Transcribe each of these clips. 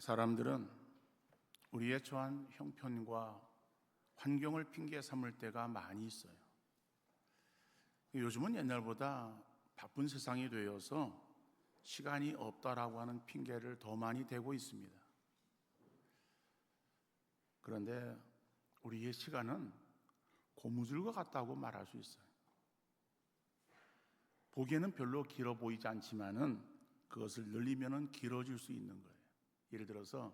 사람들은 우리의 처한 형편과 환경을 핑계 삼을 때가 많이 있어요. 요즘은 옛날보다 바쁜 세상이 되어서 시간이 없다라고 하는 핑계를 더 많이 대고 있습니다. 그런데 우리의 시간은 고무줄과 같다고 말할 수 있어요. 보기에는 별로 길어 보이지 않지만은 그것을 늘리면은 길어질 수 있는 거예요. 예를 들어서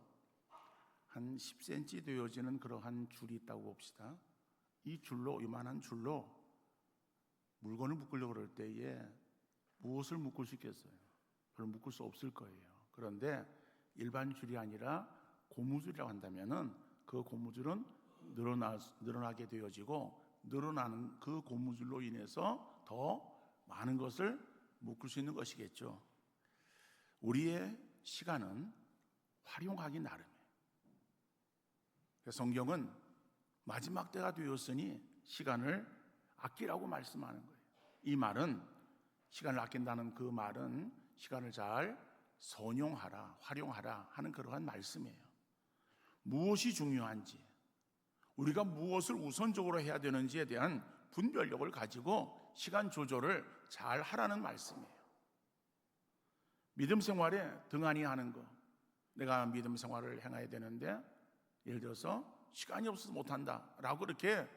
한 10cm 되어지는 그러한 줄이 있다고 봅시다. 이 줄로, 이만한 줄로 물건을 묶으려고 그럴 때에 무엇을 묶을 수 있겠어요? 별로 묶을 수 없을 거예요. 그런데 일반 줄이 아니라 고무줄이라고 한다면은 그 고무줄은 늘어나게 되어지고, 늘어나는 그 고무줄로 인해서 더 많은 것을 묶을 수 있는 것이겠죠. 우리의 시간은 활용하기 나름이에요. 성경은 마지막 때가 되었으니 시간을 아끼라고 말씀하는 거예요. 이 말은, 시간을 아낀다는 그 말은 시간을 잘 선용하라, 활용하라 하는 그러한 말씀이에요. 무엇이 중요한지, 우리가 무엇을 우선적으로 해야 되는지에 대한 분별력을 가지고 시간 조절을 잘 하라는 말씀이에요. 믿음 생활에 등한히 하는 거, 내가 믿음 생활을 행해야 되는데 예를 들어서 시간이 없어서 못한다 라고 그렇게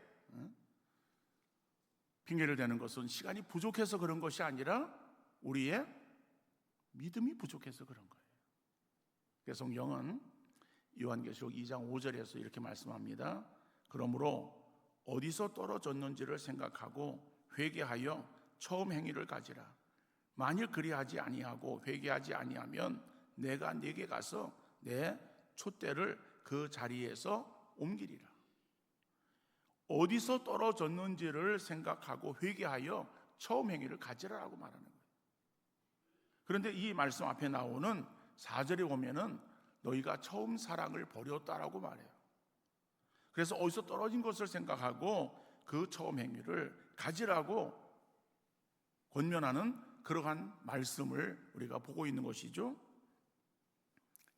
핑계를 대는 것은 시간이 부족해서 그런 것이 아니라 우리의 믿음이 부족해서 그런 거예요. 그래서 성경은 요한계시록 2장 5절에서 이렇게 말씀합니다. 그러므로 어디서 떨어졌는지를 생각하고 회개하여 처음 행위를 가지라. 만일 그리하지 아니하고 회개하지 아니하면 내가 네게 가서 내 촛대를 그 자리에서 옮기리라. 어디서 떨어졌는지를 생각하고 회개하여 처음 행위를 가지라라고 말하는 거예요. 그런데 이 말씀 앞에 나오는 4절에 보면은 너희가 처음 사랑을 버렸다라고 말해요. 그래서 어디서 떨어진 것을 생각하고 그 처음 행위를 가지라고 권면하는 그러한 말씀을 우리가 보고 있는 것이죠.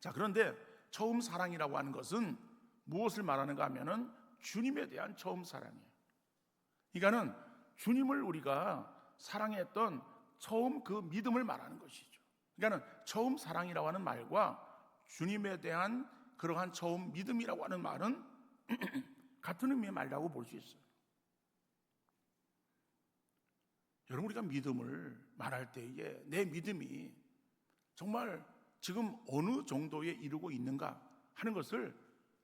자, 그런데 처음 사랑이라고 하는 것은 무엇을 말하는가 하면은 주님에 대한 처음 사랑이에요. 그러니까는 주님을 우리가 사랑했던 처음 그 믿음을 말하는 것이죠. 그러니까는 처음 사랑이라고 하는 말과 주님에 대한 그러한 처음 믿음이라고 하는 말은 같은 의미의 말이라고 볼 수 있어요. 여러분, 우리가 믿음을 말할 때에 내 믿음이 정말 지금 어느 정도에 이르고 있는가 하는 것을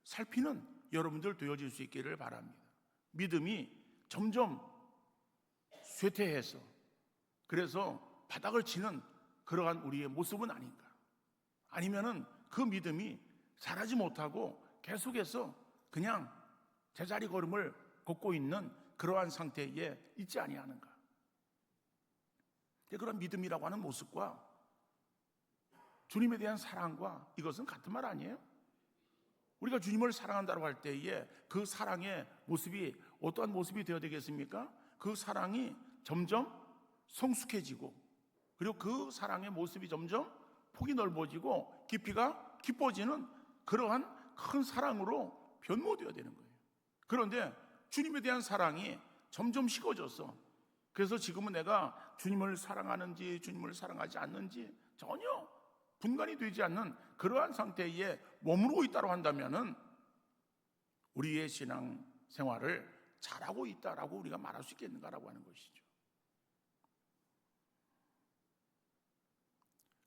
살피는 여러분들 되어질 수 있기를 바랍니다. 믿음이 점점 쇠퇴해서 그래서 바닥을 치는 그러한 우리의 모습은 아닌가, 아니면은 그 믿음이 자라지 못하고 계속해서 그냥 제자리 걸음을 걷고 있는 그러한 상태에 있지 아니하는가. 그런 믿음이라고 하는 모습과 주님에 대한 사랑과 이것은 같은 말 아니에요? 우리가 주님을 사랑한다고 할 때에 그 사랑의 모습이 어떠한 모습이 되어야 되겠습니까? 그 사랑이 점점 성숙해지고, 그리고 그 사랑의 모습이 점점 폭이 넓어지고 깊이가 깊어지는 그러한 큰 사랑으로 변모되어야 되는 거예요. 그런데 주님에 대한 사랑이 점점 식어져서, 그래서 지금은 내가 주님을 사랑하는지 주님을 사랑하지 않는지 전혀 분간이 되지 않는 그러한 상태에 머무르고 있다고 한다면은 우리의 신앙 생활을 잘하고 있다라고 우리가 말할 수 있겠는가라고 하는 것이죠.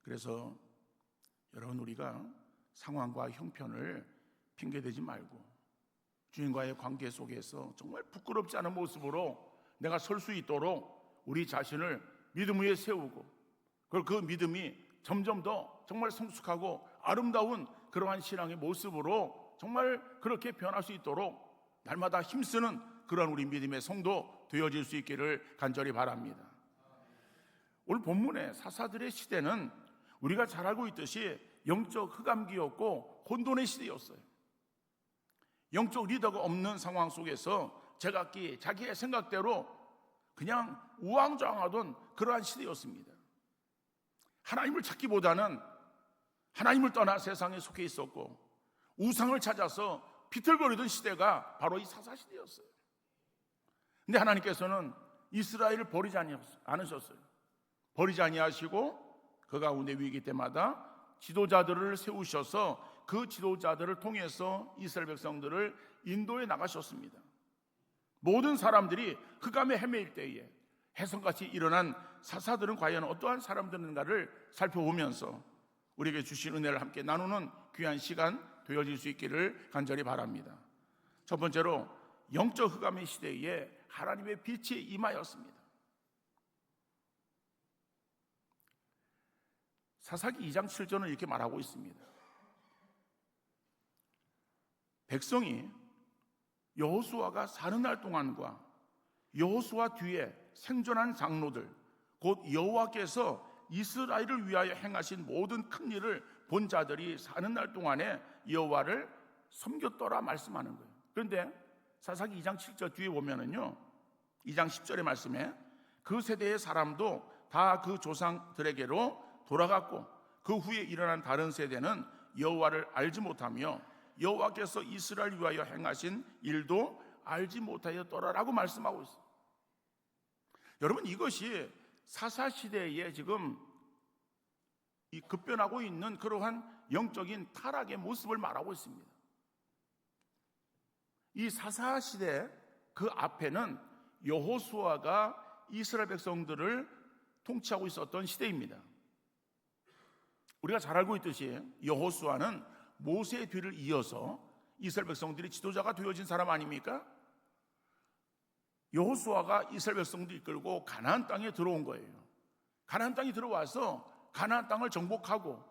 그래서 여러분, 우리가 상황과 형편을 핑계대지 말고 주님과의 관계 속에서 정말 부끄럽지 않은 모습으로 내가 설 수 있도록 우리 자신을 믿음 위에 세우고, 그리고 그 믿음이 점점 더 정말 성숙하고 아름다운 그러한 신앙의 모습으로 정말 그렇게 변할 수 있도록 날마다 힘쓰는 그런 우리 믿음의 성도 되어질 수 있기를 간절히 바랍니다. 오늘 본문의 사사들의 시대는 우리가 잘 알고 있듯이 영적 흑암기였고 혼돈의 시대였어요. 영적 리더가 없는 상황 속에서 제각기 자기의 생각대로 그냥 우왕좌왕하던 그러한 시대였습니다. 하나님을 찾기보다는 하나님을 떠나 세상에 속해 있었고 우상을 찾아서 비틀거리던 시대가 바로 이 사사시대였어요. 근데 하나님께서는 이스라엘을 버리지 않으셨어요. 버리지 아니하시고 그 가운데 위기 때마다 지도자들을 세우셔서 그 지도자들을 통해서 이스라엘 백성들을 인도해 나가셨습니다. 모든 사람들이 흑암에 헤매일 때에 해성같이 일어난 사사들은 과연 어떠한 사람들인가를 살펴보면서 우리에게 주신 은혜를 함께 나누는 귀한 시간 되어질 수 있기를 간절히 바랍니다. 첫 번째로 영적 흑암의 시대에 하나님의 빛이 임하였습니다. 사사기 2장 7절은 이렇게 말하고 있습니다. 백성이 여호수아가 사는 날 동안과 여호수아 뒤에 생존한 장로들 곧 여호와께서 이스라엘을 위하여 행하신 모든 큰 일을 본 자들이 사는 날 동안에 여호와를 섬겼더라 말씀하는 거예요. 그런데 사사기 2장 7절 뒤에 보면은요, 2장 10절의 말씀에 그 세대의 사람도 다 그 조상들에게로 돌아갔고 그 후에 일어난 다른 세대는 여호와를 알지 못하며 여호와께서 이스라엘 위하여 행하신 일도 알지 못하였더라라고 말씀하고 있어요. 여러분, 이것이 사사시대에 지금 이 급변하고 있는 그러한 영적인 타락의 모습을 말하고 있습니다. 이 사사시대 그 앞에는 여호수아가 이스라엘 백성들을 통치하고 있었던 시대입니다. 우리가 잘 알고 있듯이 여호수아는 모세의 뒤를 이어서 이스라엘 백성들이 지도자가 되어진 사람 아닙니까? 여호수아가 이스라엘 백성들 이끌고 가나안 땅에 들어온 거예요. 가나안 땅에 들어와서 가나안 땅을 정복하고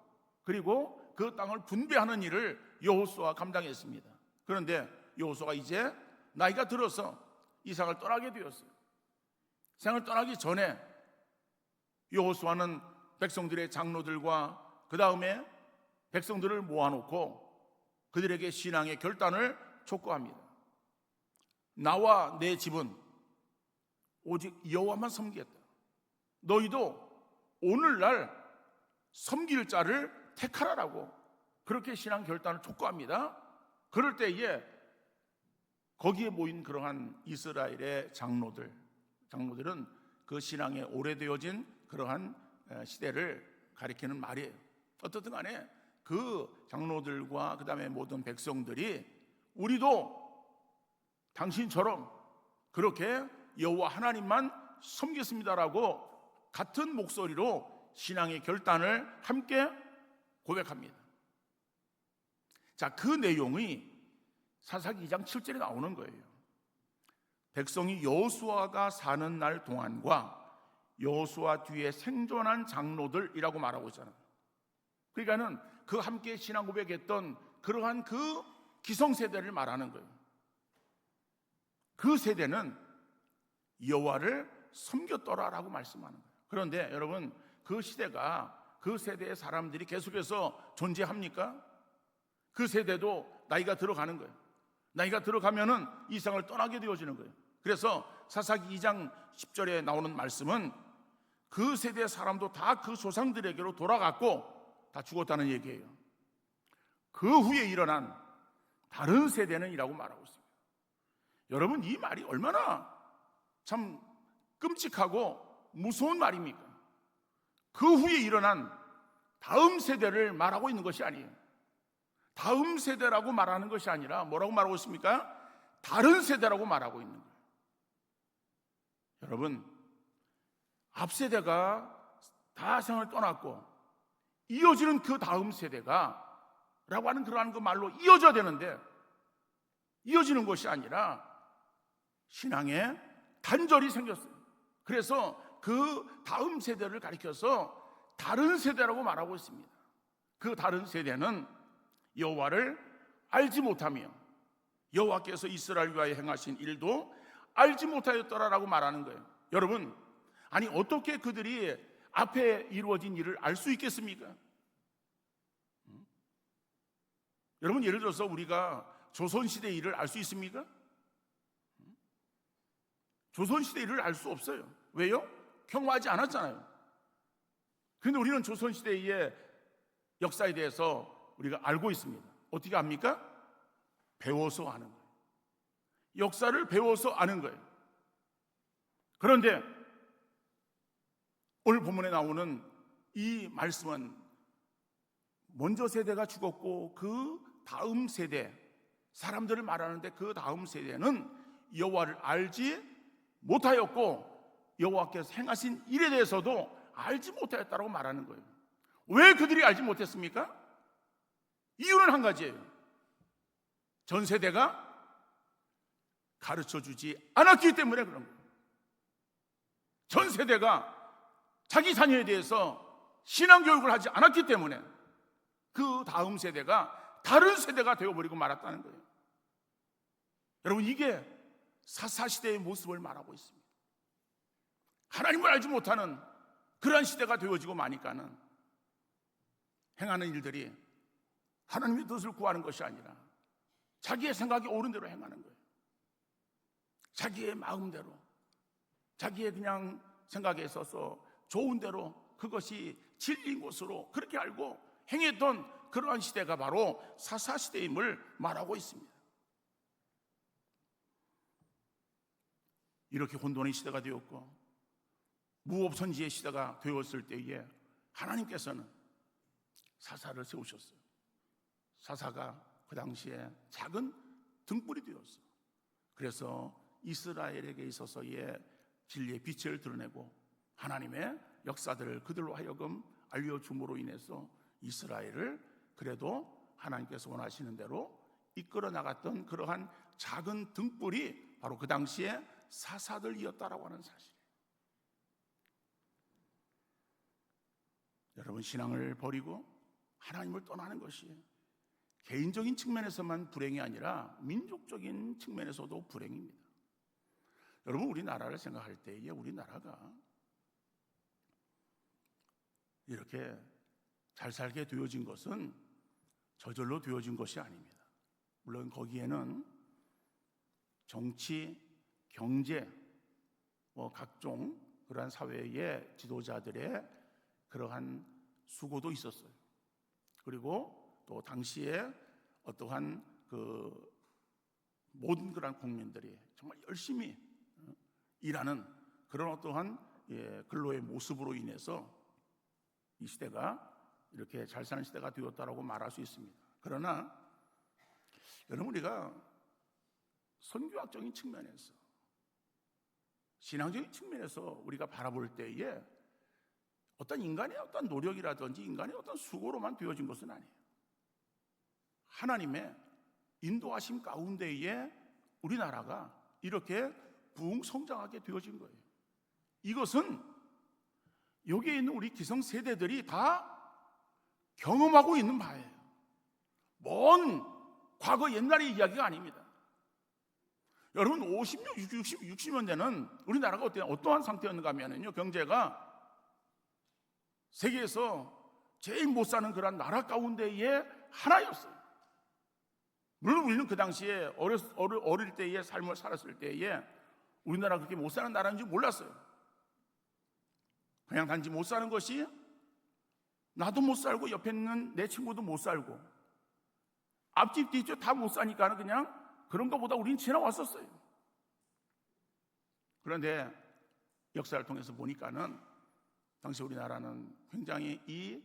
그리고 그 땅을 분배하는 일을 여호수아가 감당했습니다. 그런데 여호수아가 이제 나이가 들어서 이 세상을 떠나게 되었어요. 세상을 떠나기 전에 여호수아는 백성들의 장로들과 그 다음에 백성들을 모아놓고 그들에게 신앙의 결단을 촉구합니다. 나와 내 집은 오직 여호와만 섬기겠다. 너희도 오늘날 섬길 자를 택하라라고 그렇게 신앙 결단을 촉구합니다. 그럴 때에 거기에 모인 그러한 이스라엘의 장로들은 그 신앙에 오래되어진 그러한 시대를 가리키는 말이에요. 어떻든 간에 그 장로들과 그 다음에 모든 백성들이 우리도 당신처럼 그렇게 여호와 하나님만 섬기겠습니다라고 같은 목소리로 신앙의 결단을 함께 고백합니다. 자, 그 내용이 사사기 2장 7절에 나오는 거예요. 백성이 여호수아가 사는 날 동안과 여호수아 뒤에 생존한 장로들이라고 말하고 있잖아요. 그러니까는 그 함께 신앙 고백했던 그러한 그 기성세대를 말하는 거예요. 그 세대는 여호와를 섬겼더라라고 말씀하는 거예요. 그런데 여러분, 그 시대가 그 세대의 사람들이 계속해서 존재합니까? 그 세대도 나이가 들어가는 거예요. 나이가 들어가면은 이 세상을 떠나게 되어지는 거예요. 그래서 사사기 2장 10절에 나오는 말씀은 그 세대의 사람도 다 그 조상들에게로 돌아갔고 다 죽었다는 얘기예요. 그 후에 일어난 다른 세대는 이라고 말하고 있습니다. 여러분, 이 말이 얼마나 참 끔찍하고 무서운 말입니까? 그 후에 일어난 다음 세대를 말하고 있는 것이 아니에요. 다음 세대라고 말하는 것이 아니라 뭐라고 말하고 있습니까? 다른 세대라고 말하고 있는 거예요. 여러분, 앞 세대가 다 세상을 떠났고 이어지는 그 다음 세대가 라고 하는 그러한 그 말로 이어져야 되는데 이어지는 것이 아니라 신앙에 단절이 생겼어요. 그래서 그 다음 세대를 가리켜서 다른 세대라고 말하고 있습니다. 그 다른 세대는 여호와를 알지 못하며 여호와께서 이스라엘 위하여 행하신 일도 알지 못하였더라라고 말하는 거예요. 여러분, 아니 어떻게 그들이 앞에 이루어진 일을 알 수 있겠습니까? 여러분, 예를 들어서 우리가 조선시대 일을 알 수 있습니까? 조선시대 일을 알 수 없어요. 왜요? 경험하지 않았잖아요. 그런데 우리는 조선시대에 역사에 대해서 우리가 알고 있습니다. 어떻게 압니까? 배워서 아는 거예요. 역사를 배워서 아는 거예요. 그런데 오늘 본문에 나오는 이 말씀은 먼저 세대가 죽었고 그 다음 세대, 사람들을 말하는데 그 다음 세대는 여호와를 알지 못하였고 여호와께서 행하신 일에 대해서도 알지 못하였다고 말하는 거예요. 왜 그들이 알지 못했습니까? 이유는 한 가지예요. 전 세대가 가르쳐주지 않았기 때문에 그런 거예요. 전 세대가 자기 자녀에 대해서 신앙교육을 하지 않았기 때문에 그 다음 세대가 다른 세대가 되어버리고 말았다는 거예요. 여러분, 이게 사사시대의 모습을 말하고 있습니다. 하나님을 알지 못하는 그러한 시대가 되어지고 마니까는 행하는 일들이 하나님의 뜻을 구하는 것이 아니라 자기의 생각이 옳은 대로 행하는 거예요. 자기의 마음대로, 자기의 그냥 생각에 있어서 좋은 대로 그것이 진리인 것으로 그렇게 알고 행했던 그러한 시대가 바로 사사시대임을 말하고 있습니다. 이렇게 혼돈의 시대가 되었고 무법천지의 시대가 되었을 때에 하나님께서는 사사를 세우셨어요. 사사가 그 당시에 작은 등불이 되었어요. 그래서 이스라엘에게 있어서의 진리의 빛을 드러내고 하나님의 역사들을 그들로 하여금 알려줌으로 인해서 이스라엘을 그래도 하나님께서 원하시는 대로 이끌어 나갔던 그러한 작은 등불이 바로 그 당시에 사사들이었다라고 하는 사실이에요. 여러분, 신앙을 버리고 하나님을 떠나는 것이 개인적인 측면에서만 불행이 아니라 민족적인 측면에서도 불행입니다. 여러분, 우리나라를 생각할 때에 우리나라가 이렇게 잘 살게 되어진 것은 저절로 되어진 것이 아닙니다. 물론 거기에는 정치, 경제, 각종 그러한 사회의 지도자들의 그러한 수고도 있었어요. 그리고 또 당시에 어떠한 그 모든 그러한 국민들이 정말 열심히 일하는 그런 어떠한 근로의 모습으로 인해서 이 시대가 이렇게 잘 사는 시대가 되었다라고 말할 수 있습니다. 그러나 여러분, 우리가 선교학적인 측면에서, 신앙적인 측면에서 우리가 바라볼 때에 어떤 인간의 어떤 노력이라든지 인간의 어떤 수고로만 되어진 것은 아니에요. 하나님의 인도하심 가운데에 우리나라가 이렇게 부흥성장하게 되어진 거예요. 이것은 여기에 있는 우리 기성세대들이 다 경험하고 있는 바예요. 먼 과거 옛날의 이야기가 아닙니다. 여러분, 50년, 60년대는 우리나라가 어떠한 상태였는가 하면요, 경제가 세계에서 제일 못 사는 그런 나라 가운데의 하나였어요. 물론 우리는 그 당시에 어릴 때의 삶을 살았을 때에 우리나라가 그렇게 못 사는 나라인 줄 몰랐어요. 그냥 단지 못 사는 것이 나도 못 살고 옆에 있는 내 친구도 못 살고 앞집 뒤집 다 못 사니까 그냥 그런 것보다 우리는 지나왔었어요. 그런데 역사를 통해서 보니까는 당시 우리나라는 굉장히 이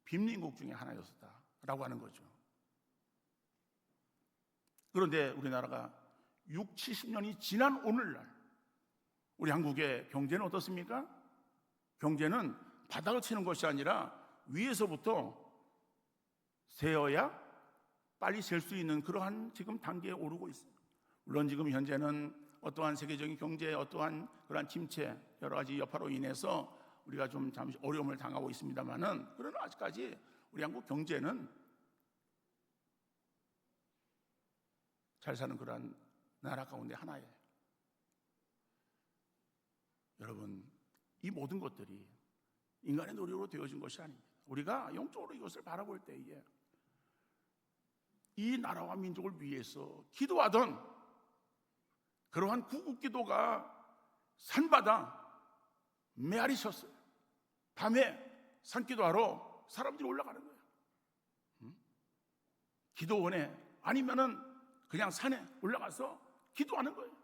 빈민국 중에 하나였다라고 하는 거죠. 그런데 우리나라가 60, 70년이 지난 오늘날 우리 한국의 경제는 어떻습니까? 경제는 바닥을 치는 것이 아니라 위에서부터 세어야 빨리 셀 수 있는 그러한 지금 단계에 오르고 있어요. 물론 지금 현재는 어떠한 세계적인 경제의 어떠한 그러한 침체, 여러 가지 여파로 인해서 우리가 좀 잠시 어려움을 당하고 있습니다만은, 그러나 아직까지 우리 한국 경제는 잘 사는 그러한 나라 가운데 하나예요. 여러분, 이 모든 것들이 인간의 노력으로 되어진 것이 아닙니다. 우리가 영적으로 이것을 바라볼 때에 이 나라와 민족을 위해서 기도하던 그러한 구국기도가 산바다 메아리 쳤어요. 밤에 산기도하러 사람들이 올라가는 거예요. 기도원에 아니면은 그냥 산에 올라가서 기도하는 거예요.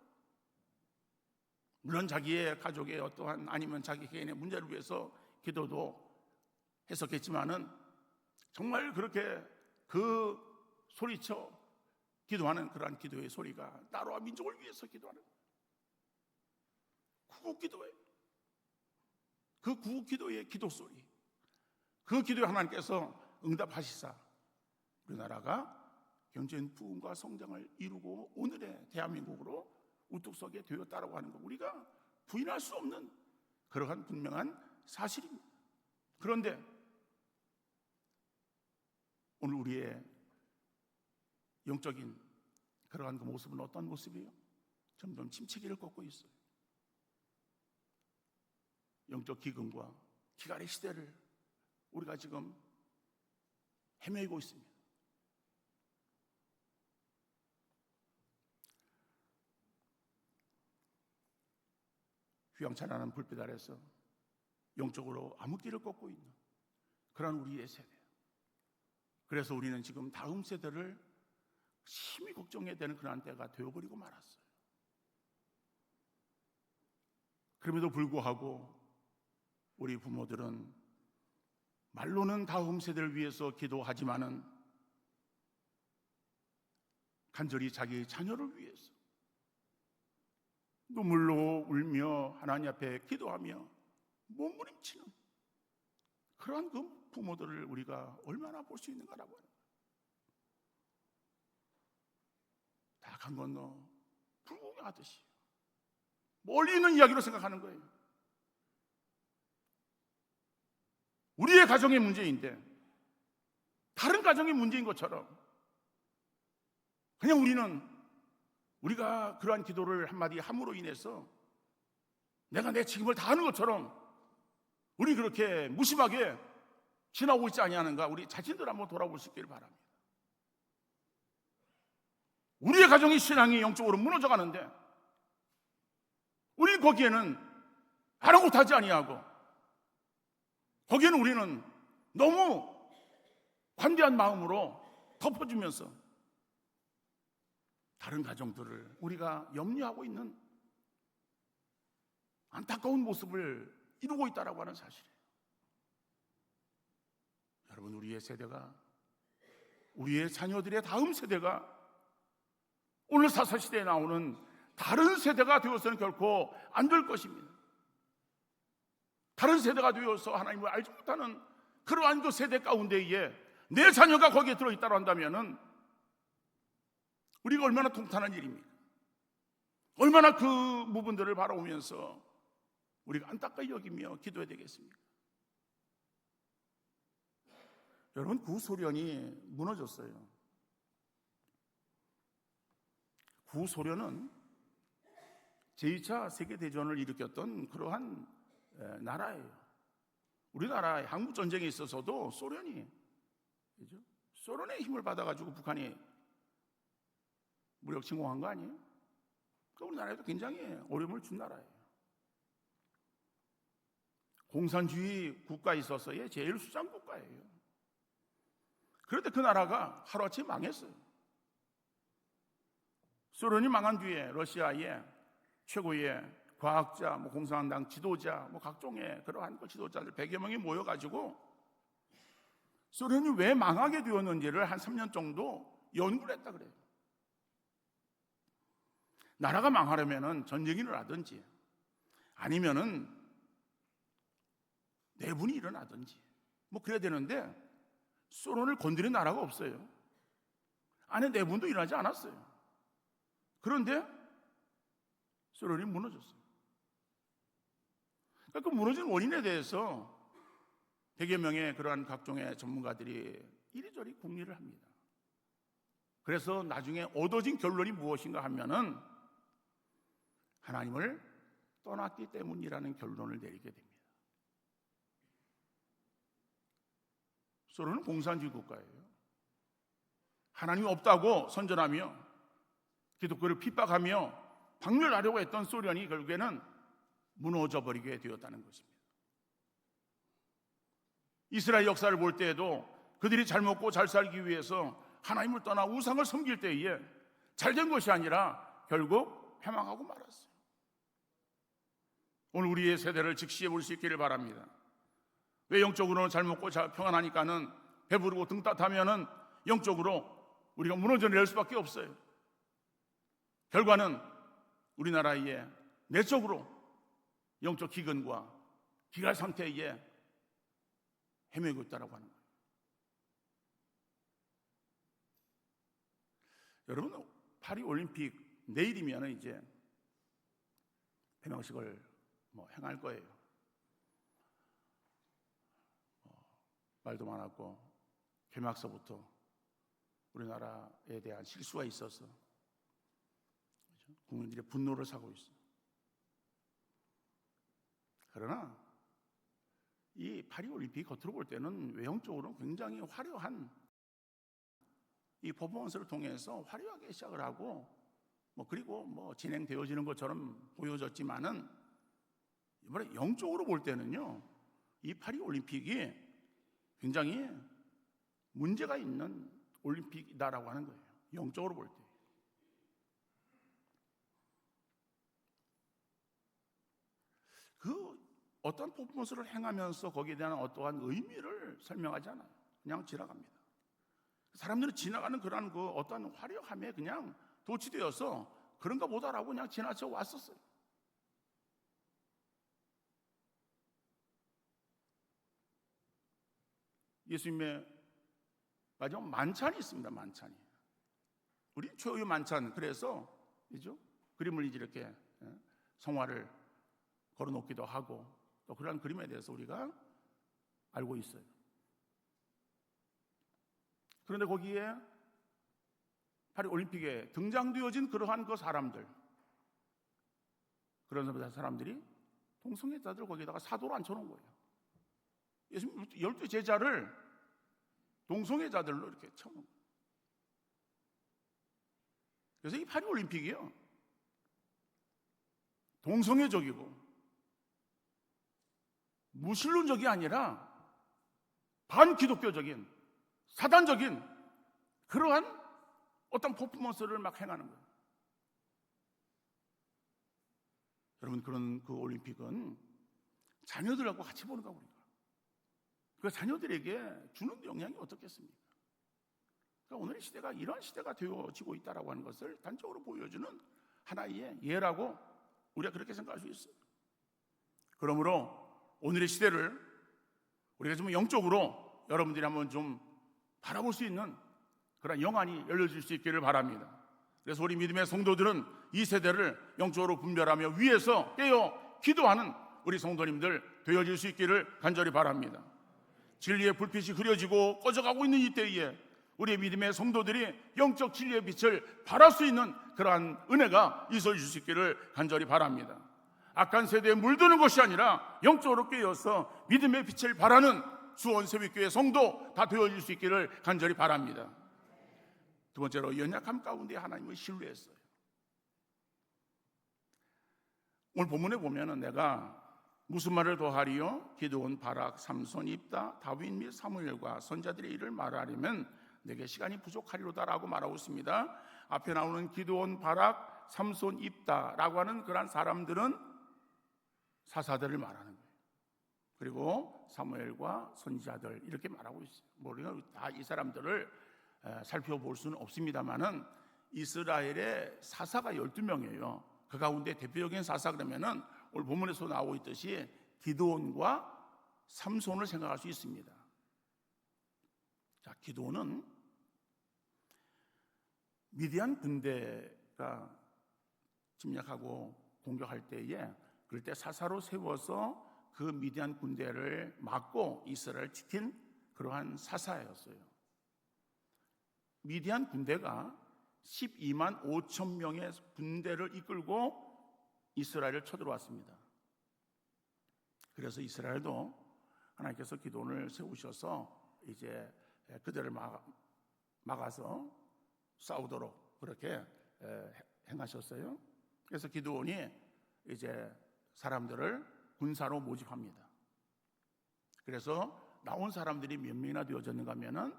물론 자기의 가족의 어떠한 아니면 자기 개인의 문제를 위해서 기도도 했었겠지만은 정말 그렇게 그 소리쳐 기도하는 그러한 기도의 소리가 나라와 민족을 위해서 기도하는 구국기도예요. 그 구국기도의 기도 소리, 그 기도에 하나님께서 응답하시사 우리나라가 경제인 부흥과 성장을 이루고 오늘의 대한민국으로 우뚝 서게 되었다라고 하는 거 우리가 부인할 수 없는 그러한 분명한 사실입니다. 그런데 오늘 우리의 영적인 그러한 그 모습은 어떤 모습이에요? 점점 침체기를 걷고 있어요. 영적 기근과 기갈의 시대를 우리가 지금 헤매고 있습니다. 휘황찬란한 불빛 아래서 영적으로 암흑기를 걷고 있는 그런 우리의 세대. 그래서 우리는 지금 다음 세대를 심히 걱정해야 되는 그런 때가 되어버리고 말았어요. 그럼에도 불구하고 우리 부모들은 말로는 다음 세대를 위해서 기도하지만은 간절히 자기 자녀를 위해서 눈물로 울며 하나님 앞에 기도하며 몸부림치는 그러한 그 부모들을 우리가 얼마나 볼 수 있는가라고 하는 거예요. 다 강 건너 불구경하듯이 멀리 있는 이야기로 생각하는 거예요. 우리의 가정의 문제인데 다른 가정의 문제인 것처럼 그냥 우리가 그러한 기도를 한마디 함으로 인해서 내가 내 책임을 다하는 것처럼 우리 그렇게 무심하게 지나고 있지 아니하는가, 우리 자신들 한번 돌아볼 수 있기를 바랍니다. 우리의 가정의 신앙이 영적으로 무너져 가는데 우리 거기에는 아랑곳하지 아니하고 거기에는 우리는 너무 관대한 마음으로 덮어주면서 다른 가정들을 우리가 염려하고 있는 안타까운 모습을 이루고 있다라고 하는 사실이에요. 여러분, 우리의 세대가, 우리의 자녀들의 다음 세대가 오늘 사사시대에 나오는 다른 세대가 되어서는 결코 안 될 것입니다. 다른 세대가 되어서 하나님을 알지 못하는 그러한 그 세대 가운데에 내 자녀가 거기에 들어있다고 한다면은 우리가 얼마나 통탄한 일입니까? 얼마나 그 부분들을 바라보면서 우리가 안타까이 여기며 기도해야 되겠습니까? 여러분, 구소련이 무너졌어요. 구소련은 제2차 세계대전을 일으켰던 그러한 나라예요. 우리나라 한국전쟁에 있어서도 소련의 힘을 받아가지고 북한이 무력 침공한 거 아니에요? 그러니까 우리나라에도 굉장히 어려움을 준 나라예요. 공산주의 국가에 있어서의 제일 수장 국가예요. 그런데 그 나라가 하루아침에 망했어요. 소련이 망한 뒤에 러시아의 최고의 과학자, 공산당 지도자, 각종의 그러한 지도자들 100여 명이 모여가지고 소련이 왜 망하게 되었는지를 한 3년 정도 연구를 했다 그래요. 나라가 망하려면은 전쟁이 일어나든지 아니면은 내분이 일어나든지 그래야 되는데 소련을 건드린 나라가 없어요. 안에 내분도 일어나지 않았어요. 그런데 소련이 무너졌어요. 그 무너진 원인에 대해서 100여 명의 그러한 각종의 전문가들이 이리저리 궁리를 합니다. 그래서 나중에 얻어진 결론이 무엇인가 하면은 하나님을 떠났기 때문이라는 결론을 내리게 됩니다. 소련은 공산주의 국가예요. 하나님이 없다고 선전하며 기독교를 핍박하며 박멸하려고 했던 소련이 결국에는 무너져 버리게 되었다는 것입니다. 이스라엘 역사를 볼 때에도 그들이 잘 먹고 잘 살기 위해서 하나님을 떠나 우상을 섬길 때에 잘된 것이 아니라 결국 패망하고 말았어요. 오늘 우리의 세대를 직시해 볼 수 있기를 바랍니다. 왜 영적으로는 잘 먹고 잘 평안하니까는 배부르고 등 따뜻하면은 영적으로 우리가 무너져 내릴 수밖에 없어요. 결과는 우리나라의 내적으로 영적 기근과 기갈 상태에 헤매고 있다라고 하는 거예요. 여러분, 파리 올림픽 내일이면 이제 폐막식을 행할 거예요. 말도 많았고 개막서부터 우리나라에 대한 실수가 있어서 국민들의 분노를 사고 있어요. 그러나 이 파리 올림픽 겉으로 볼 때는 외형적으로 굉장히 화려한 이 퍼포먼스를 통해서 화려하게 시작을 하고 그리고 진행되어지는 것처럼 보여졌지만은 이번에 영적으로 볼 때는요, 이 파리 올림픽이 굉장히 문제가 있는 올림픽이다라고 하는 거예요. 영적으로 볼 때. 그 어떤 퍼포먼스를 행하면서 거기에 대한 어떠한 의미를 설명하지 않아요. 그냥 지나갑니다. 사람들이 지나가는 그런 그 어떠한 화려함에 그냥 도취되어서 그런가 보다라고 그냥 지나쳐 왔었어요. 예수님의 마지막 만찬이 있습니다. 만찬이. 우리 초유 만찬. 그래서 그죠? 그림을 이렇게 성화를 걸어놓기도 하고 또 그런 그림에 대해서 우리가 알고 있어요. 그런데 거기에 파리 올림픽에 등장되어진 그러한 그 사람들, 그런 사람들이 동성애자들 거기에다가 사도로 앉혀놓은 거예요. 예수님 12제자를 동성애자들로 이렇게 쳐놓은 거예요. 그래서 이 파리 올림픽이요, 동성애적이고 무신론적이 아니라 반기독교적인 사단적인 그러한 어떤 퍼포먼스를 막 행하는 거예요. 여러분, 그런 그 올림픽은 자녀들하고 같이 보는 거야. 우리가 그 자녀들에게 주는 영향이 어떻겠습니까? 그러니까 오늘의 시대가 이런 시대가 되어지고 있다라고 하는 것을 단적으로 보여주는 하나의 예라고 우리가 그렇게 생각할 수 있어요. 그러므로 오늘의 시대를 우리가 좀 영적으로 여러분들이 한번 좀 바라볼 수 있는 그런 영안이 열려질 수 있기를 바랍니다. 그래서 우리 믿음의 성도들은 이 세대를 영적으로 분별하며 위에서 깨어 기도하는 우리 성도님들 되어질 수 있기를 간절히 바랍니다. 진리의 불빛이 그려지고 꺼져가고 있는 이때에 우리 믿음의 성도들이 영적 진리의 빛을 발할 수 있는 그러한 은혜가 있어질 수 있기를 간절히 바랍니다. 악한 세대에 물드는 것이 아니라 영적으로 깨어서 믿음의 빛을 발하는 수원세빛교회 성도 다 되어질 수 있기를 간절히 바랍니다. 두 번째로, 연약함 가운데 하나님을 신뢰했어요. 오늘 본문에 보면은 내가 무슨 말을 더하리요? 기드온, 바락, 삼손, 입다, 다윗 및 사무엘과 선자들의 일을 말하려면 내게 시간이 부족하리로다라고 말하고 있습니다. 앞에 나오는 기드온, 바락, 삼손, 입다라고 하는 그러한 사람들은 사사들을 말하는 거예요. 그리고 사무엘과 선지자들 이렇게 말하고 있어요. 우리가 다 이 사람들을 살펴볼 수는 없습니다만은 이스라엘의 사사가 12명이에요. 그 가운데 대표적인 사사 그러면은 오늘 본문에서 나오고 있듯이 기드온과 삼손을 생각할 수 있습니다. 자, 기드온은 미디안 군대가 침략하고 공격할 때에 그럴 때 사사로 세워서 그 미디안 군대를 막고 이스라엘을 지킨 그러한 사사였어요. 미디안 군대가 12만 5천 명의 군대를 이끌고 이스라엘을 쳐들어왔습니다. 그래서 이스라엘도 하나님께서 기드온을 세우셔서 이제 그들을 막아서 싸우도록 그렇게 행하셨어요. 그래서 기드온이 이제 사람들을 군사로 모집합니다. 그래서 나온 사람들이 몇 명이나 되어졌는가 하면은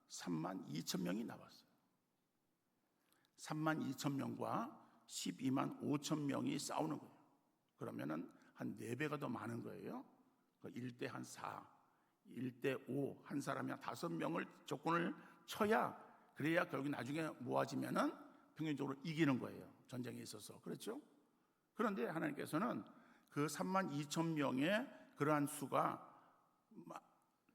3만 2천 명이 나왔어요. 3만 2천 명과 12만 5천 명이 싸우는 거예요. 그러면은 한 4배가 더 많은 거예요. 1대 한 4, 1대 5, 한 사람이 한 5명을 적군을 쳐야, 그래야 결국 나중에 모아지면은 평균적으로 이기는 거예요. 전쟁에 있어서. 그렇죠? 그런데 하나님께서는 그 3만 2천 명의 그러한 수가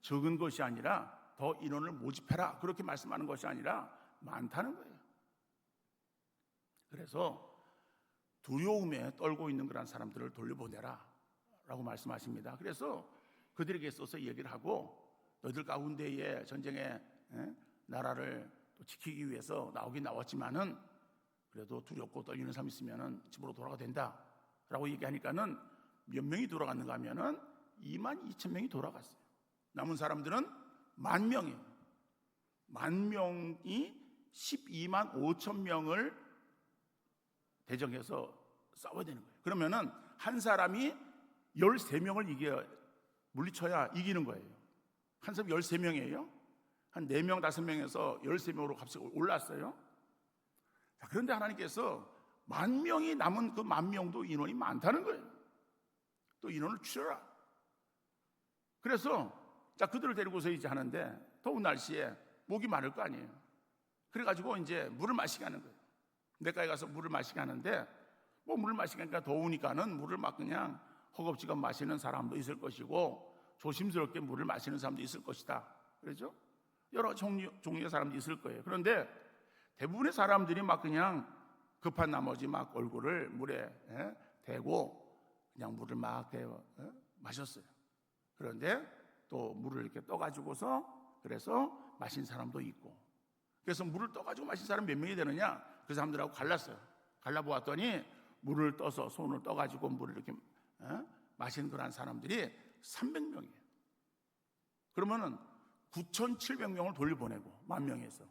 적은 것이 아니라 더 인원을 모집해라, 그렇게 말씀하는 것이 아니라 많다는 거예요. 그래서 두려움에 떨고 있는 그런 사람들을 돌려보내라 라고 말씀하십니다. 그래서 그들에게 있어서 얘기를 하고, 너희들 가운데에 전쟁에 나라를 또 지키기 위해서 나오긴 나왔지만은 그래도 두렵고 떨리는 삶이 있으면은 집으로 돌아가야 된다 라고 얘기하니까는 몇 명이 돌아갔는가 하면은 2만 2천 명이 돌아갔어요. 남은 사람들은 10,000명이에요. 10,000명이 12만 5천 명을 대적해서 싸워야 되는 거예요. 그러면은 한 사람이 13명을 물리쳐야 이기는 거예요. 한 사람이 13명이에요. 한 4명, 5명에서 13명으로 갑자기 올랐어요. 자, 그런데 하나님께서 10,000명이 남은 그 10,000명도 인원이 많다는 거예요. 또 인원을 줄여라. 그래서 자, 그들을 데리고서 이제 하는데 더운 날씨에 목이 마를 거 아니에요. 그래가지고 이제 물을 마시게 하는 거예요. 냇가에 가서 물을 마시게 하는데, 뭐 물을 마시게 하니까 더우니까는 물을 막 그냥 허겁지겁 마시는 사람도 있을 것이고, 조심스럽게 물을 마시는 사람도 있을 것이다. 그렇죠? 여러 종류의 사람도 있을 거예요. 그런데 대부분의 사람들이 막 그냥 급한 나머지 막 얼굴을 물에 대고 그냥 물을 막 마셨어요. 그런데 또 물을 이렇게 떠가지고서 그래서 마신 사람도 있고, 그래서 물을 떠가지고 마신 사람 몇 명이 되느냐, 그 사람들하고 갈랐어요. 갈라보았더니 물을 떠서 손을 떠가지고 물을 이렇게 마신 그런 사람들이 300명이에요. 그러면은 9,700명을 돌려보내고 10,000명에서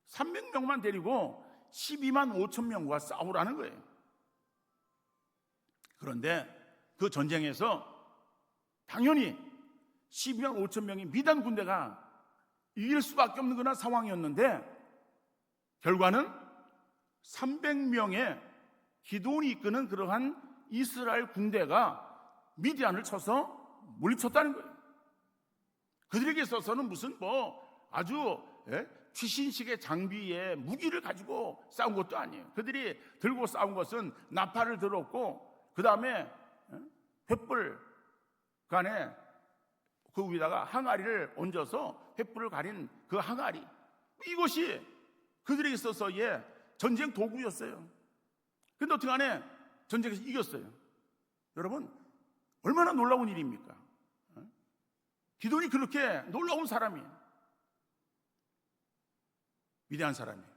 300명만 데리고 12만 5천 명과 싸우라는 거예요. 그런데 그 전쟁에서 당연히 12만 5천 명이 미단 군대가 이길 수밖에 없는 그런 상황이었는데, 결과는 300명의 기드온이 이끄는 그러한 이스라엘 군대가 미디안을 쳐서 물리쳤다는 거예요. 그들에게 있어서는 무슨 아주 최신식의 장비의 무기를 가지고 싸운 것도 아니에요. 그들이 들고 싸운 것은 나팔을 들었고, 그 다음에 횃불 간에 그 위에다가 항아리를 얹어서 횃불을 가린 그 항아리, 이것이 그들에게 있어서의 전쟁 도구였어요. 근데 어떻게 하네? 전쟁에서 이겼어요. 여러분, 얼마나 놀라운 일입니까? 기드온이 그렇게 놀라운 사람이에요. 위대한 사람이에요.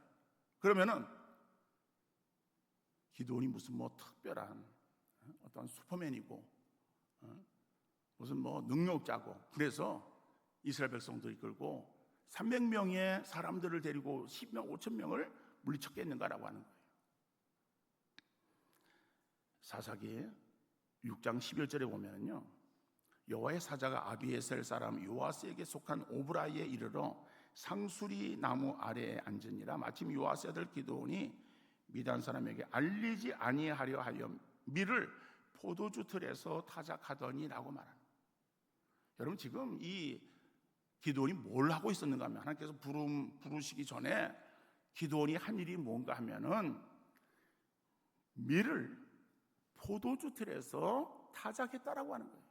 그러면은 기드온이 무슨 특별한 어떤 슈퍼맨이고 무슨 능력자고, 그래서 이스라엘 백성들을 이끌고 300명의 사람들을 데리고 10명, 5천 명을 물리쳤겠는가라고 하는 거예요. 사사기 6장 11절에 보면요, 여호와의 사자가 아비에셀 사람 요아스에게 속한 오브라이에 이르러 상수리 나무 아래에 앉으니라. 마침 요아스 아들 기드온이 미디안 사람에게 알리지 아니하려 하여 밀을 포도주 틀에서 타작하더니라고 말합니다. 여러분, 지금 이 기드온이 뭘 하고 있었는가 하면, 하나님께서 부르시기 전에 기드온이 한 일이 뭔가 하면은 밀을 포도주 틀에서 타작했다라고 하는 거예요.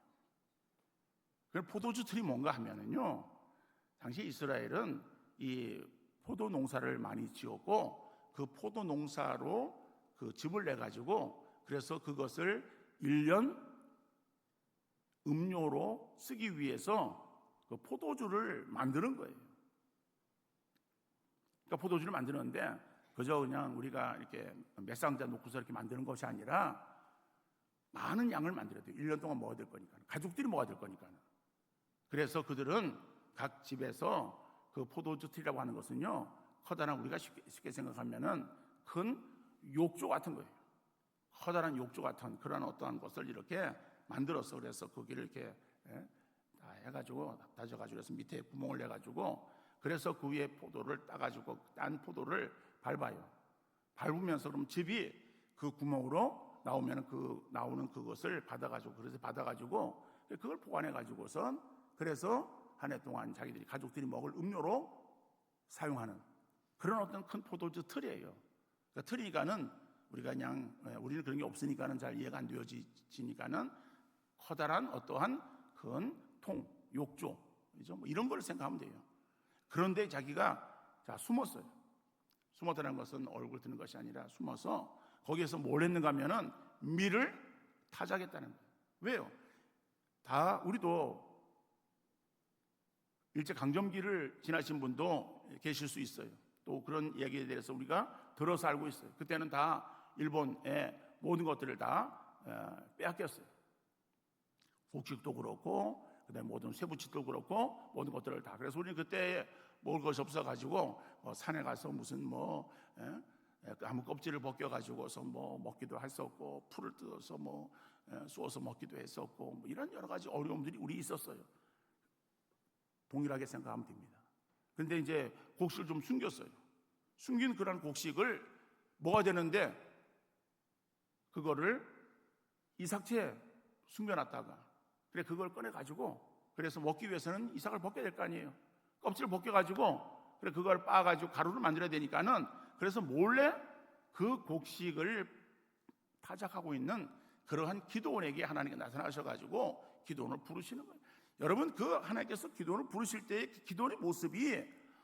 그 포도주 틀이 뭔가 하면은요, 당시 이스라엘은 이 포도 농사를 많이 지었고, 그 포도 농사로 그 즙을 내 가지고, 그래서 그것을 1년 음료로 쓰기 위해서 그 포도주를 만드는 거예요. 그러니까 포도주를 만드는데 그저 그냥 우리가 이렇게 몇 상자 놓고서 이렇게 만드는 것이 아니라 많은 양을 만들어야 돼요. 1년 동안 먹어야 될 거니까, 가족들이 먹어야 될 거니까. 그래서 그들은 각 집에서 그 포도주 틀이라고 하는 것은요, 커다란, 우리가 쉽게 생각하면은 큰 욕조 같은 거예요. 커다란 욕조 같은 그런 어떠한 것을 이렇게 만들어서, 그래서 거기를 이렇게 다 해가지고 다져가지고, 그래서 밑에 구멍을 내가지고 그래서 그 위에 포도를 따가지고 딴 포도를 밟아요. 밟으면서 그럼 즙이 그 구멍으로 나오면 나오는 그것을 받아가지고, 그래서 받아가지고 그걸 보관해가지고선 그래서 한 해 동안 자기들이 가족들이 먹을 음료로 사용하는 그런 어떤 큰 포도주 틀이에요. 그러니까 틀이니까는 우리가 그냥 우리는 그런 게 없으니까는 잘 이해가 안 되어지니까는 커다란 어떠한 큰 통, 욕조, 그죠? 뭐 이런 걸 생각하면 돼요. 그런데 자기가 숨었어요. 숨었다는 것은 얼굴 드는 것이 아니라 숨어서 거기에서 뭘 했는가 하면은 밀을 타작했다는 거예요. 왜요? 다 우리도 일제 강점기를 지나신 분도 계실 수 있어요. 또 그런 얘기에 대해서 우리가 들어서 알고 있어요. 그때는 다 일본의 모든 것들을 다 빼앗겼어요. 곡식도 그렇고 그다음에 모든 쇠붙이도 그렇고 모든 것들을 다. 그래서 우리는 그때 먹을 것이 없어가지고 산에 가서 무슨 나무 껍질을 벗겨가지고서 먹기도 할 수 없고, 풀을 뜯어서 쏘아서 먹기도 했었고, 이런 여러 가지 어려움들이 우리 있었어요. 동일하게 생각하면 됩니다. 그런데 이제 곡식을 좀 숨겼어요. 숨긴 그런 곡식을 뭐가 되는데 그거를 이삭채에 숨겨놨다가 그래 그걸 꺼내가지고 그래서 먹기 위해서는 이삭을 벗겨야 될 거 아니에요. 껍질을 벗겨가지고 그래 그걸 빻아가지고 가루를 만들어야 되니까는 그래서 몰래 그 곡식을 타작하고 있는 그러한 기드온에게 하나님이 나타나셔가지고 기드온을 부르시는 거예요. 여러분, 그 하나님께서 기드온을 부르실 때 기드온의 모습이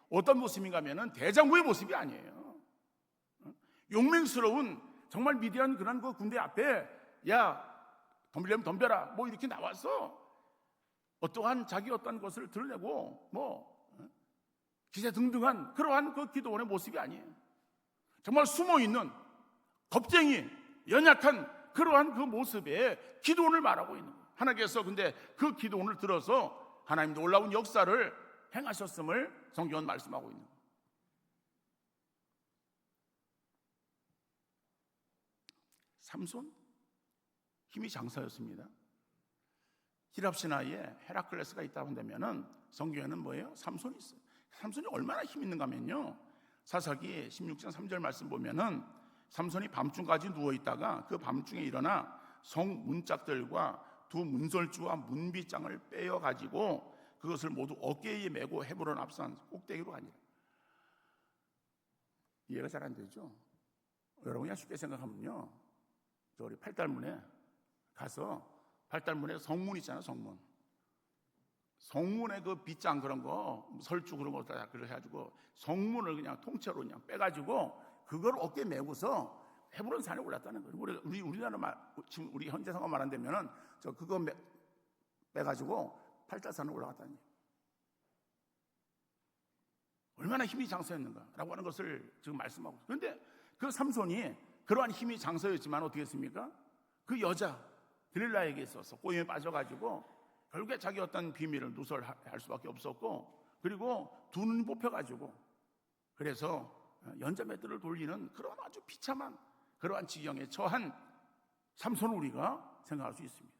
어떤 모습인가 하면은 대장부의 모습이 아니에요. 용맹스러운 정말 미디안 그런 그 군대 앞에 야 덤비려면 덤벼라 이렇게 나와서 어떠한 자기 어떤 것을 드러내고 기세등등한 그러한 그 기드온의 모습이 아니에요. 정말 숨어있는 겁쟁이 연약한 그러한 그 모습에 기드온을 말하고 있는 거예요. 하나님께서 근데 그 기드온을 들어서 하나님도 놀라운 역사를 행하셨음을 성경은 말씀하고 있는 거예요. 삼손 힘이 장사였습니다. 히랍 신화에 헤라클레스가 있다고 한다면은 성경에는 뭐예요? 삼손이 있어요. 삼손이 얼마나 힘 있는가 하면요, 사사기 16장 3절 말씀 보면은 삼손이 밤중까지 누워있다가 그 밤중에 일어나 성 문짝들과 두 문설주와 문빗장을 빼어가지고 그것을 모두 어깨에 메고 헤브론 앞산 꼭대기로 가니라. 이해가 잘 안 되죠? 여러분이 쉽게 생각하면요, 저 우리 팔달문에 가서 팔달문에 성문 있잖아요. 성문에 그 빗장 그런 거 설주 그런 거 다 그래 가지고 성문을 그냥 통째로 그냥 빼가지고 그걸 어깨에 메고서 헤브론 산에 올랐다는 거예요. 우리나라 지금 우리 현재 상황 말한다면은 그거 빼가지고 팔달산에 올라갔다는 거예요. 얼마나 힘이 장사였는가라고 하는 것을 지금 말씀하고 있어요. 그런데 그 삼손이 그러한 힘이 장사였지만 어떻게 했습니까? 그 여자 들릴라에게 있어서 꼬임에 빠져가지고 결국에 자기 어떤 비밀을 누설할 수밖에 없었고, 그리고 두 눈이 뽑혀가지고 그래서 연자매들을 돌리는 그런 아주 비참한 그러한 지경에 처한 삼손을 우리가 생각할 수 있습니다.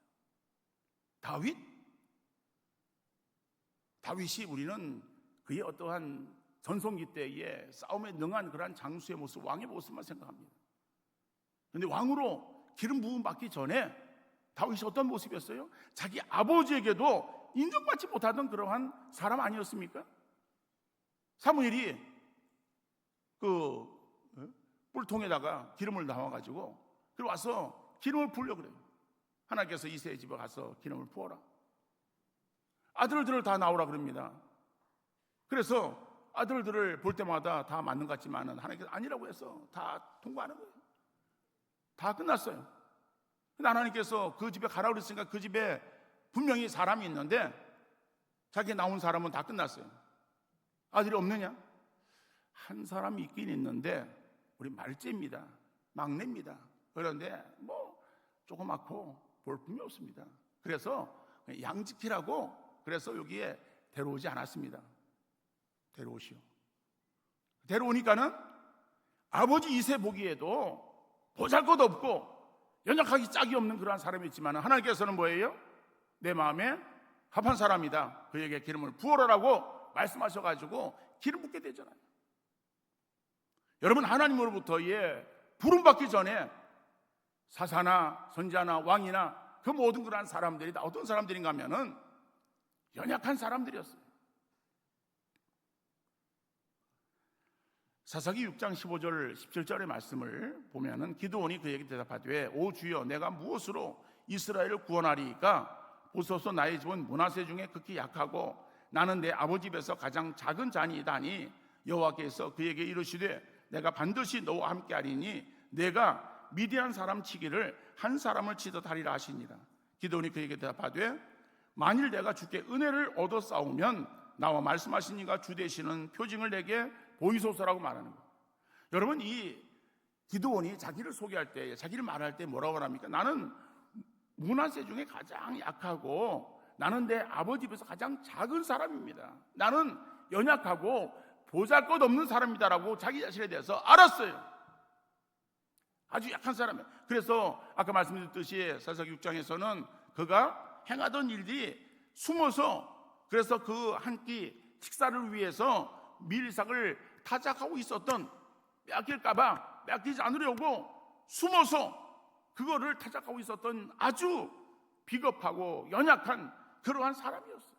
다윗이 우리는 그의 어떠한 전성기 때의 싸움에 능한 그러한 장수의 모습, 왕의 모습만 생각합니다. 그런데 왕으로 기름 부음 받기 전에 다윗이 어떤 모습이었어요? 자기 아버지에게도 인정받지 못하던 그러한 사람 아니었습니까? 사무엘이 그 뿔통에다가 기름을 담아가지고 그리고 와서 기름을 부으려고 그래요. 하나님께서 이새의 집에 가서 기름을 부어라. 아들들을 다 나오라 그럽니다. 그래서 아들들을 볼 때마다 다 맞는 것 같지만은 하나님께서 아니라고 해서 다 통과하는 거예요. 다 끝났어요. 근데 하나님께서 그 집에 가라고 그랬으니까 그 집에 분명히 사람이 있는데 자기가 나온 사람은 다 끝났어요. 아들이 없느냐? 한 사람이 있긴 있는데 우리 말째입니다. 막내입니다. 그런데 조그맣고 볼품이 없습니다. 그래서 양지키라고 그래서 여기에 데려오지 않았습니다. 데려오시오. 데려오니까는 아버지 이세 보기에도 보잘것없고 연약하기 짝이 없는 그러한 사람이었지만 하나님께서는 뭐예요? 내 마음에 합한 사람이다. 그에게 기름을 부어라라고 말씀하셔가지고 기름 붓게 되잖아요. 여러분, 하나님으로부터의 부름 받기 전에 사사나 선지자나 왕이나 그 모든 그러한 사람들이 다 어떤 사람들인가 하면은 연약한 사람들이었어요. 사사기 6장 15절 17절의 말씀을 보면은 기드온이 그에게 대답하되 오 주여 내가 무엇으로 이스라엘을 구원하리이까? 보소서 나의 집은 므낫세 중에 극히 약하고 나는 내 아버지 집에서 가장 작은 자니이다니 여호와께서 그에게 이르시되 내가 반드시 너와 함께하리니 내가 미디안 사람 치기를 한 사람을 치듯 하리라 하시니라. 기드온이 그에게 대답하되 만일 내가 주께 은혜를 얻어 싸우면 나와 말씀하신 이가 주 되시는 표징을 내게 보이소서라고 말하는 거예요. 여러분, 이 기드온이 자기를 소개할 때, 자기를 말할 때 뭐라고 합니까? 나는 므낫세 중에 가장 약하고 나는 내 아버지 집에서 가장 작은 사람입니다. 나는 연약하고 보잘것없는 사람이다라고 자기 자신에 대해서 알았어요. 아주 약한 사람이에요. 그래서 아까 말씀드렸듯이 사사기 6장에서는 그가 행하던 일들이 숨어서, 그래서 그 한 끼 식사를 위해서 밀삭을 타작하고 있었던, 뺏길까봐 뺏기지 않으려고 숨어서 그거를 타작하고 있었던 아주 비겁하고 연약한 그러한 사람이었어요.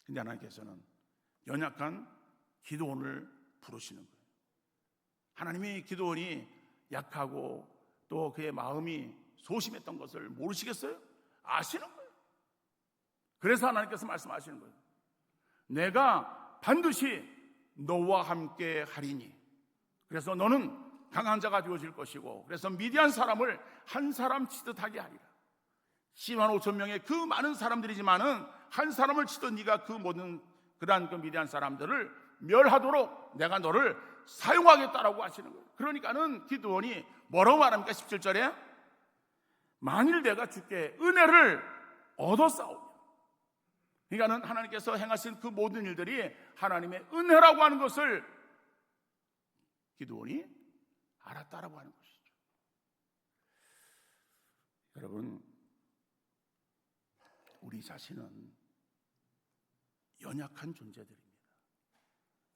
근데 하나님께서는 연약한 기드온을 부르시는 거예요. 하나님이 기드온이 약하고 또 그의 마음이 소심했던 것을 모르시겠어요? 아시는 거예요. 그래서 하나님께서 말씀하시는 거예요. 내가 반드시 너와 함께 하리니, 그래서 너는 강한 자가 되어질 것이고, 그래서 미디안 사람을 한 사람 치듯 하게 하리라. 10만 5천 명의 그 많은 사람들이지만은 한 사람을 치듯 네가 그 모든 그러한 그 미디안 사람들을 멸하도록 내가 너를 사용하겠다라고 하시는 거예요. 그러니까는 기드온이 뭐라고 말합니까? 17절에 만일 내가 주께 은혜를 얻었사오면, 그러니까는 하나님께서 행하신 그 모든 일들이 하나님의 은혜라고 하는 것을 기드온이 알았다라고 하는 것이죠. 여러분, 우리 자신은 연약한 존재들입니다.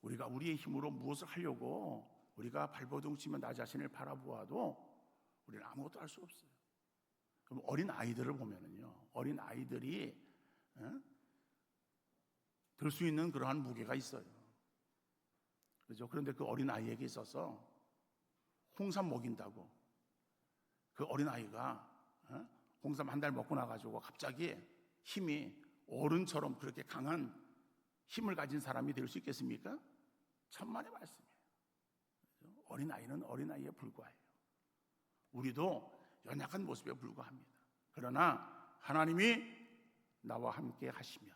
우리가 우리의 힘으로 무엇을 하려고 우리가 발버둥 치면 나 자신을 바라보아도 우리는 아무것도 할 수 없어요. 그럼 어린 아이들을 보면은요, 어린 아이들이 들 수 있는 그러한 무게가 있어요. 그렇죠? 그런데 그 어린 아이에게 있어서 홍삼 먹인다고 그 어린 아이가 홍삼 한 달 먹고 나가지고 갑자기 힘이 어른처럼 그렇게 강한 힘을 가진 사람이 될 수 있겠습니까? 천만의 말씀이에요. 어린 아이는 어린 아이에 불과해요. 우리도 연약한 모습에 불과합니다. 그러나 하나님이 나와 함께 하시면,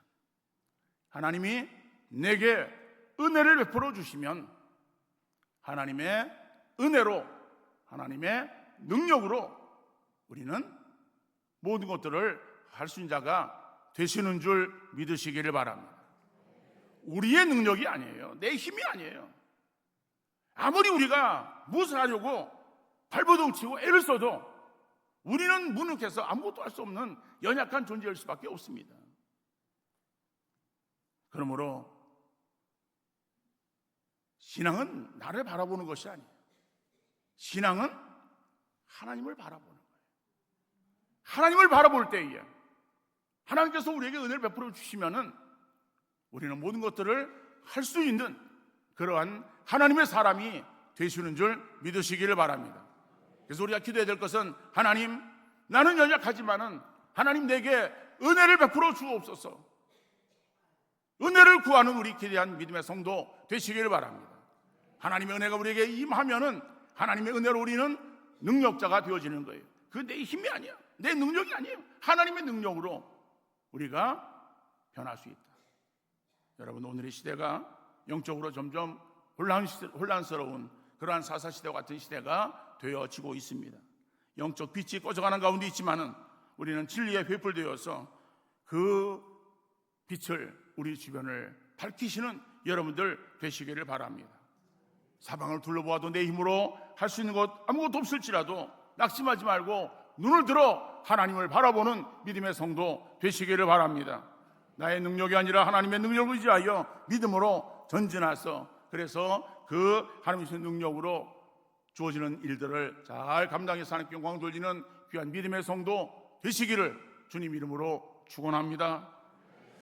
하나님이 내게 은혜를 베풀어 주시면 하나님의 은혜로, 하나님의 능력으로 우리는 모든 것들을 할 수 있는 자가 되시는 줄 믿으시기를 바랍니다. 우리의 능력이 아니에요. 내 힘이 아니에요. 아무리 우리가 무엇을 하려고 발버둥 치고 애를 써도 우리는 무능해서 아무것도 할 수 없는 연약한 존재일 수밖에 없습니다. 그러므로 신앙은 나를 바라보는 것이 아니에요. 신앙은 하나님을 바라보는 거예요. 하나님을 바라볼 때에 하나님께서 우리에게 은혜를 베풀어 주시면은 우리는 모든 것들을 할 수 있는 그러한 하나님의 사람이 되시는 줄 믿으시기를 바랍니다. 그래서 우리가 기도해야 될 것은, 하나님, 나는 연약하지만은 하나님 내게 은혜를 베풀어 주옵소서. 은혜를 구하는 우리 기대한 믿음의 성도 되시기를 바랍니다. 하나님의 은혜가 우리에게 임하면은 하나님의 은혜로 우리는 능력자가 되어지는 거예요. 그건 내 힘이 아니야, 내 능력이 아니에요. 하나님의 능력으로 우리가 변할 수 있다. 여러분, 오늘의 시대가 영적으로 점점 혼란스러운 그러한 사사시대와 같은 시대가 되어지고 있습니다. 영적 빛이 꺼져가는 가운데 있지만은 우리는 진리에 회풀되어서 그 빛을 우리 주변을 밝히시는 여러분들 되시기를 바랍니다. 사방을 둘러보아도 내 힘으로 할 수 있는 것 아무것도 없을지라도 낙심하지 말고 눈을 들어 하나님을 바라보는 믿음의 성도 되시기를 바랍니다. 나의 능력이 아니라 하나님의 능력을 의지하여 믿음으로 전진하서, 그래서 그 하나님의 능력으로 주어지는 일들을 잘 감당해서 하나님께 영광 돌리는 귀한 믿음의 성도 되시기를 주님 이름으로 축원합니다.